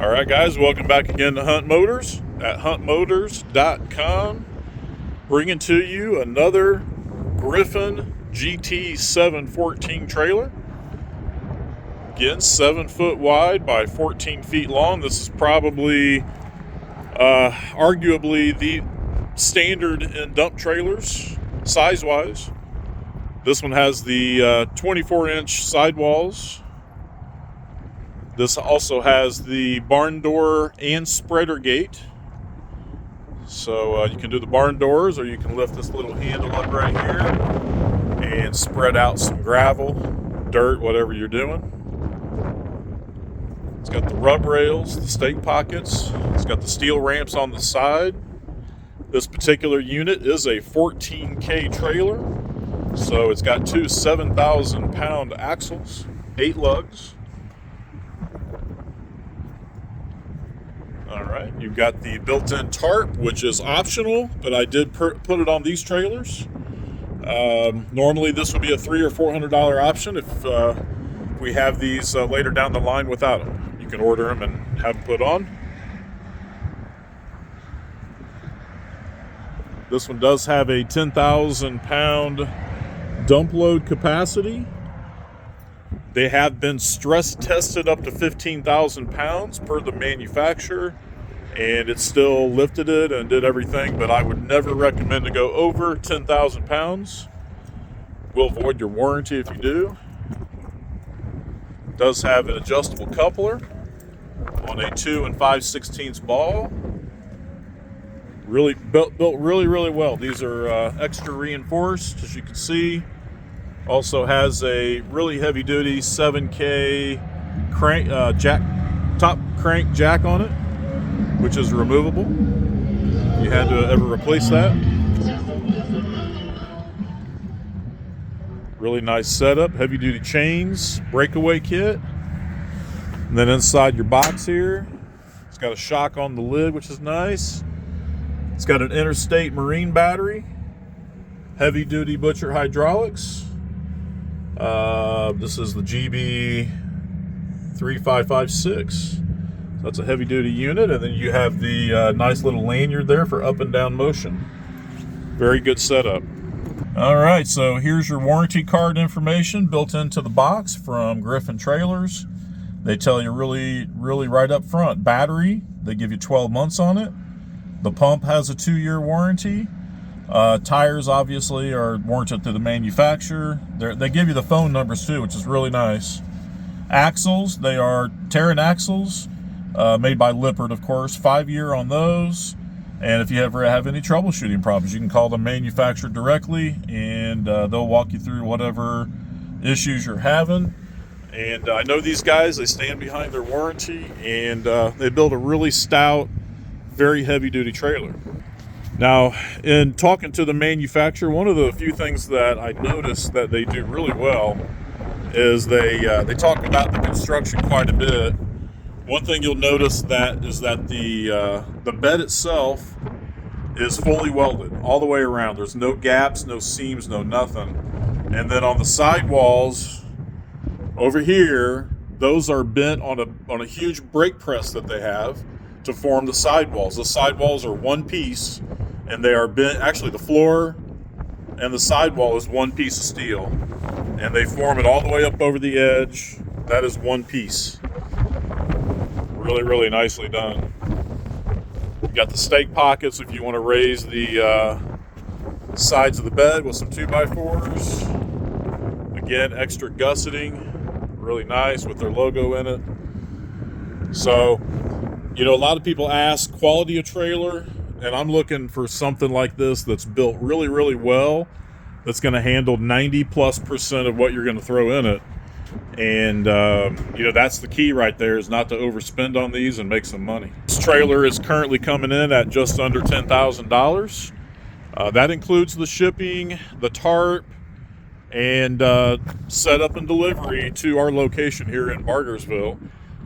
All right, guys, welcome back again to Hunt Motors at huntmotors.com, bringing to you another Griffin GT-714 trailer. Again, 7 foot wide by 14 feet long. This is probably arguably the standard in dump trailers size-wise. This one has the 24-inch sidewalls. This also has the barn door and spreader gate. So you can do the barn doors, or you can lift this little handle up right here and spread out some gravel, dirt, whatever you're doing. It's got the rub rails, the stake pockets. It's got the steel ramps on the side. This particular unit is a 14K trailer. So it's got two 7,000-pound axles, 8 lugs. All right, you've got the built-in tarp, which is optional, but I did put it on these trailers. Normally this would be a $300 or $400 option if we have these later down the line without them. You can order them and have them put on. This one does have a 10,000-pound dump load capacity. They have been stress tested up to 15,000 pounds per the manufacturer, and it still lifted it and did everything, but I would never recommend to go over 10,000 pounds. Will void your warranty if you do. It does have an adjustable coupler on a 2 5/16 ball. Really built really well. These are extra reinforced, as you can see. Also has a really heavy duty 7K crank top crank jack on it, which is removable. You had to ever replace that. Really nice setup, heavy duty chains, breakaway kit. And then inside your box here, it's got a shock on the lid, which is nice. It's got an interstate marine battery, heavy duty butcher hydraulics. This is the GB3556. So that's a heavy duty unit, and then you have the nice little lanyard there for up and down motion. Very good setup. All right, so here's your warranty card information built into the box from Griffin Trailers. They tell you really right up front. Battery, they give you 12 months on it. The pump has a 2-year warranty. Tires obviously are warranted through the manufacturer. They give you the phone numbers too, which is really nice. Axles, they are Terran axles, made by Lippert, of course. 5-year on those. And if you ever have any troubleshooting problems, you can call the manufacturer directly, and they'll walk you through whatever issues you're having. And I know these guys, they stand behind their warranty, and they build a really stout, very heavy duty trailer. Now, in talking to the manufacturer, one of the few things that I noticed that they do really well is they talk about the construction quite a bit. One thing you'll notice is that the bed itself is fully welded all the way around. There's no gaps, no seams, no nothing. And then on the sidewalls over here, those are bent on a huge brake press that they have to form the sidewalls. The sidewalls are one piece, and they are bent. Actually, the floor and the sidewall is one piece of steel, and they form it all the way up over the edge. That is one piece. Really nicely done. You got the stake pockets if you want to raise the sides of the bed with some 2x4s. Again, extra gusseting, really nice with their logo in it. So, you know, a lot of people ask quality of trailer, and I'm looking for something like this that's built really well, that's going to handle 90+% of what you're going to throw in it. And you know, that's the key right there, is not to overspend on these and make some money. This trailer is currently coming in at just under $10,000. That includes the shipping, the tarp, and setup and delivery to our location here in Bargersville.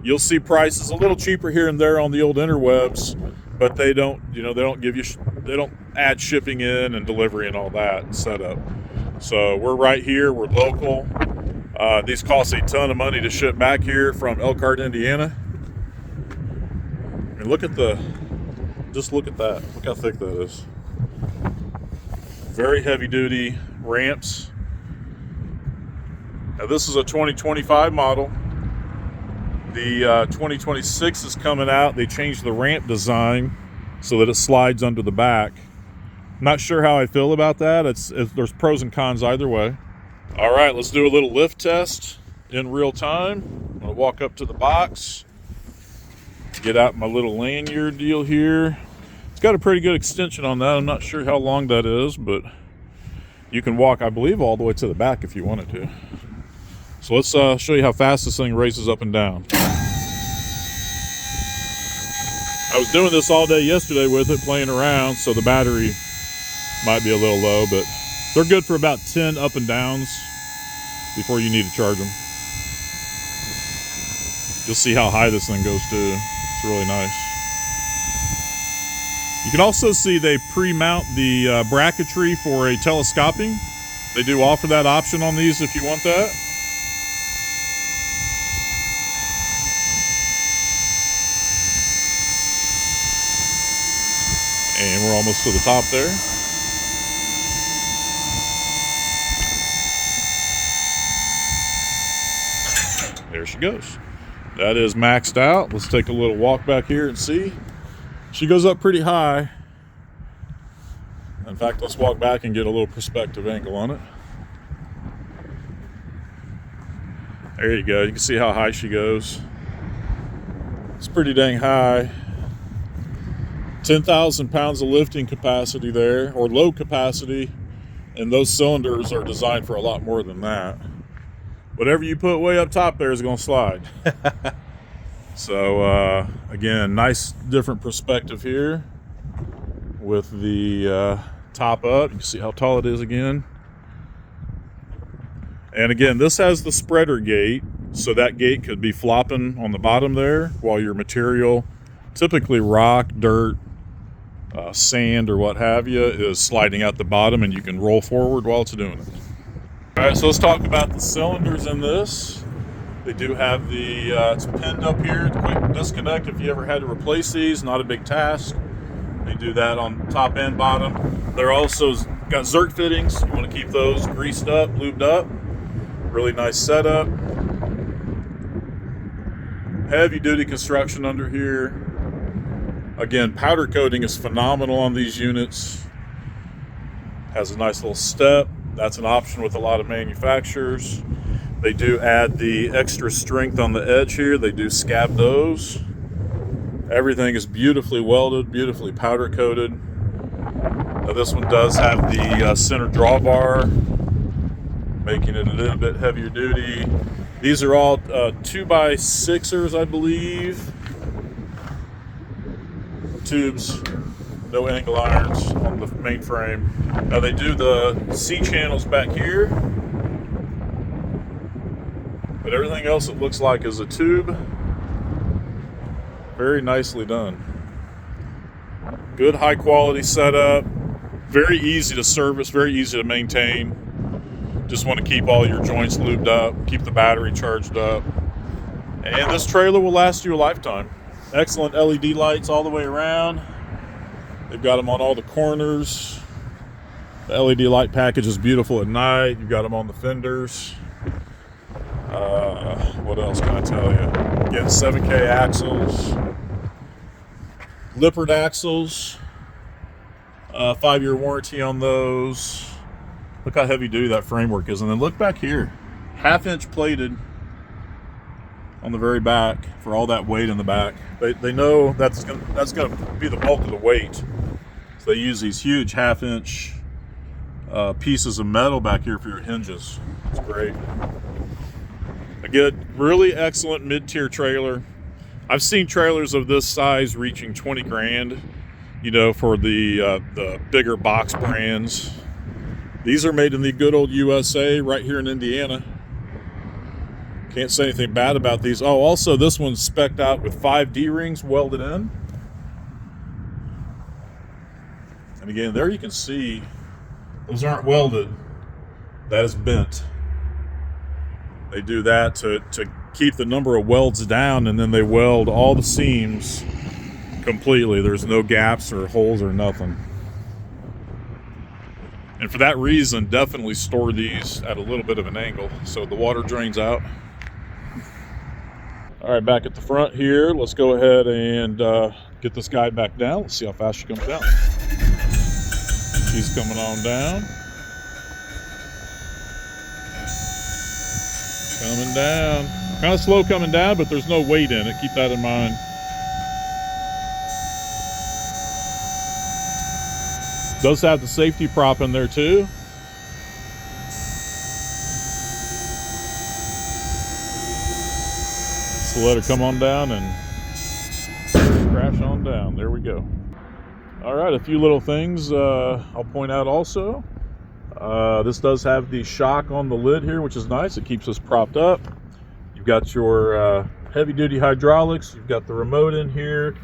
You'll see prices a little cheaper here and there on the old interwebs, but they don't add shipping in and delivery and all that and setup. So we're right here, we're local. These cost a ton of money to ship back here from Elkart, Indiana. mean, just look at that. Look how thick that is. Very heavy duty ramps. Now this is a 2025 model. The 2026 is coming out. They changed the ramp design so that it slides under the back. Not sure how I feel about that. There's pros and cons either way. All right, let's do a little lift test in real time. I'm gonna walk up to the box, get out my little lanyard deal here. It's got a pretty good extension on that. I'm not sure how long that is, but you can walk, I believe, all the way to the back if you wanted to. So let's show you how fast this thing races up and down. I was doing this all day yesterday with it, playing around, so the battery might be a little low, but they're good for about 10 up and downs before you need to charge them. You'll see how high this thing goes too. It's really nice. You can also see they pre-mount the bracketry for a telescoping. They do offer that option on these if you want that. And we're almost to the top there. There she goes. That is maxed out. Let's take a little walk back here and see. She goes up pretty high. In fact, let's walk back and get a little perspective angle on it. There you go. You can see how high she goes. It's pretty dang high. 10,000 pounds of lifting capacity there, or load capacity, and those cylinders are designed for a lot more than that. Whatever you put way up top there is going to slide. So again, nice different perspective here with the top up. You can see how tall it is again. And again, this has the spreader gate, so that gate could be flopping on the bottom there while your material, typically rock, dirt, sand, or what have you, is sliding out the bottom, and you can roll forward while it's doing it. All right, so let's talk about the cylinders in this. They do have the, it's pinned up here, quick disconnect if you ever had to replace these, not a big task. They do that on top and bottom. They're also got Zerk fittings. You want to keep those greased up, lubed up. Really nice setup. Heavy duty construction under here. Again, powder coating is phenomenal on these units. Has a nice little step. That's an option with a lot of manufacturers. They do add the extra strength on the edge here. They do scab those. Everything is beautifully welded, beautifully powder coated. Now this one does have the center drawbar, making it a little bit heavier duty. These are all 2x6ers, I believe. Tubes, no angle irons on the main frame. Now they do the C channels back here, but everything else it looks like is a tube. Very nicely done. Good high quality setup. Very easy to service, very easy to maintain. Just want to keep all your joints lubed up, keep the battery charged up. And this trailer will last you a lifetime. Excellent LED lights all the way around. They've got them on all the corners. The LED light package is beautiful at night. You've got them on the fenders. What else can I tell you? Again, 7K axles. Lippert axles. 5-year warranty on those. Look how heavy duty that framework is. And then look back here. 1/2 inch plated on the very back for all that weight in the back. They know that's gonna be the bulk of the weight. So they use these huge 1/2 inch pieces of metal back here for your hinges. It's great. Again, really excellent mid-tier trailer. I've seen trailers of this size reaching 20 grand, you know, for the bigger box brands. These are made in the good old USA right here in Indiana. Can't say anything bad about these. Oh, also this one's spec'd out with 5 D-rings welded in. And again, there you can see those aren't welded. That is bent. They do that to keep the number of welds down, and then they weld all the seams completely. There's no gaps or holes or nothing. And for that reason, definitely store these at a little bit of an angle so the water drains out. All right, back at the front here, let's go ahead and get this guy back down. Let's see how fast she comes down. She's coming on down. Coming down. Kind of slow coming down, but there's no weight in it. Keep that in mind. Does have the safety prop in there too. So let her come on down and crash on down. There we go. All right, a few little things I'll point out also. This does have the shock on the lid here, which is nice. It keeps us propped up. You've got your heavy-duty hydraulics. You've got the remote in here.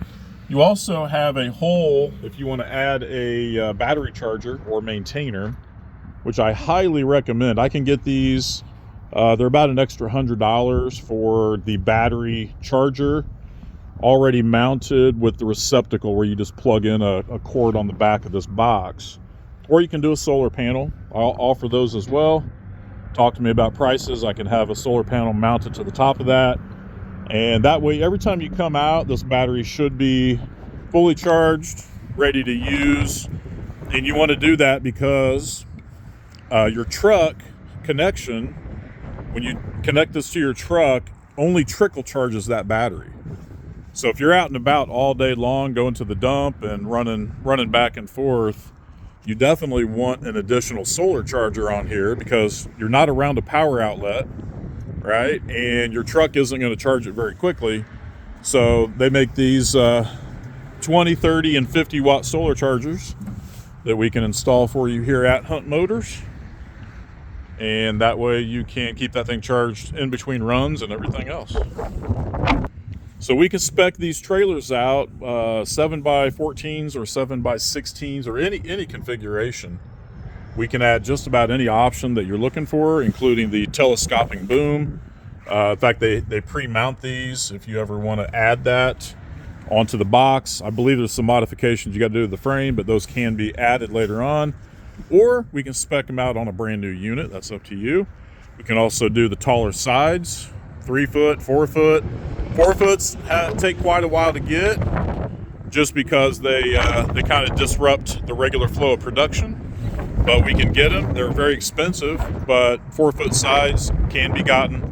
You also have a hole if you want to add a battery charger or maintainer, which I highly recommend. I can get these. They're about an extra $100 for the battery charger, already mounted with the receptacle where you just plug in a cord on the back of this box. Or you can do a solar panel. I'll offer those as well. Talk to me about prices. I can have a solar panel mounted to the top of that. And that way, every time you come out, this battery should be fully charged, ready to use. And you want to do that because your truck connection, when you connect this to your truck, only trickle charges that battery. So if you're out and about all day long, going to the dump and running back and forth, you definitely want an additional solar charger on here because you're not around a power outlet, right? And your truck isn't going to charge it very quickly. So they make these 20, 30, and 50 watt solar chargers that we can install for you here at Hunt Motors. And that way you can keep that thing charged in between runs and everything else. So we can spec these trailers out 7x14s or 7x16s or any configuration. We can add just about any option that you're looking for, including the telescoping boom. In fact, they pre-mount these if you ever want to add that onto the box. I believe there's some modifications you got to do to the frame, but those can be added later on. Or we can spec them out on a brand new unit. That's up to you. We can also do the taller sides, 3 foot, 4 foot. 4 foots take quite a while to get just because they kind of disrupt the regular flow of production. But we can get them. They're very expensive, but 4 foot sides can be gotten.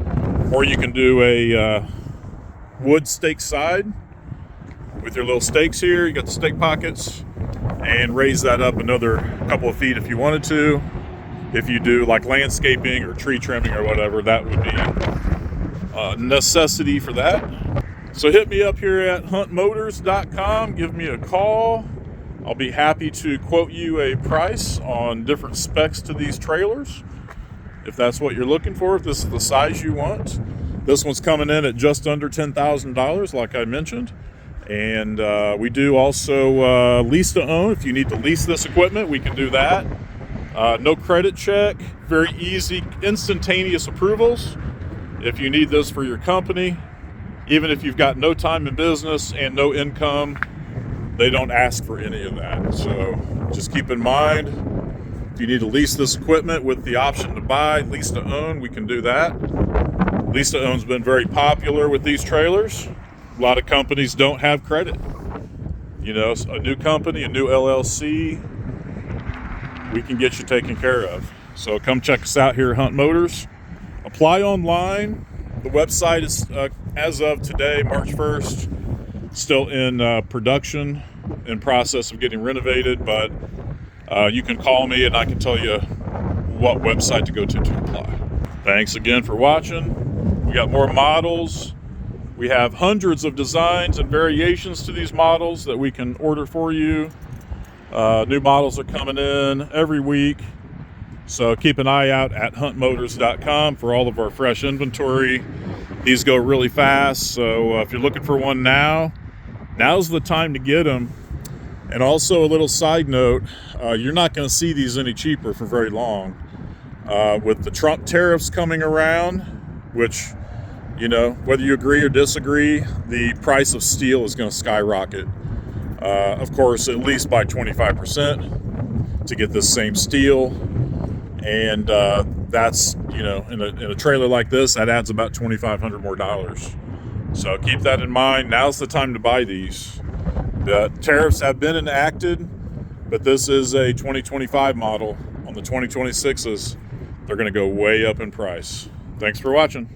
Or you can do a wood stake side with your little stakes here. You got the stake pockets, and raise that up another couple of feet if you wanted to. If you do like landscaping or tree trimming or whatever, that would be a necessity for that. So hit me up here at huntmotors.com. Give me a call. I'll be happy to quote you a price on different specs to these trailers, if that's what you're looking for, if this is the size you want. This one's coming in at just under $10,000, like I mentioned. And we do also lease to own. If you need to lease this equipment, we can do that. No credit check, very easy, instantaneous approvals. If you need this for your company, even if you've got no time in business and no income, they don't ask for any of that. So just keep in mind, if you need to lease this equipment with the option to buy, lease to own, we can do that. Lease to own's been very popular with these trailers. A lot of companies don't have credit. You know, a new company, a new LLC, we can get you taken care of. So come check us out here at Hunt Motors. Apply online. The website is, as of today, March 1st, still in production, in process of getting renovated, but you can call me and I can tell you what website to go to apply. Thanks again for watching. We got more models. We have hundreds of designs and variations to these models that we can order for you. New models are coming in every week. So keep an eye out at huntmotors.com for all of our fresh inventory. These go really fast, so if you're looking for one now's the time to get them. And also a little side note, you're not going to see these any cheaper for very long. With the Trump tariffs coming around, which, you know, whether you agree or disagree, the price of steel is going to skyrocket. Of course, at least by 25% to get this same steel. And that's, you know, in a trailer like this, that adds about $2,500 more dollars. So keep that in mind. Now's the time to buy these. The tariffs have been enacted, but this is a 2025 model. On the 2026s, they're going to go way up in price. Thanks for watching.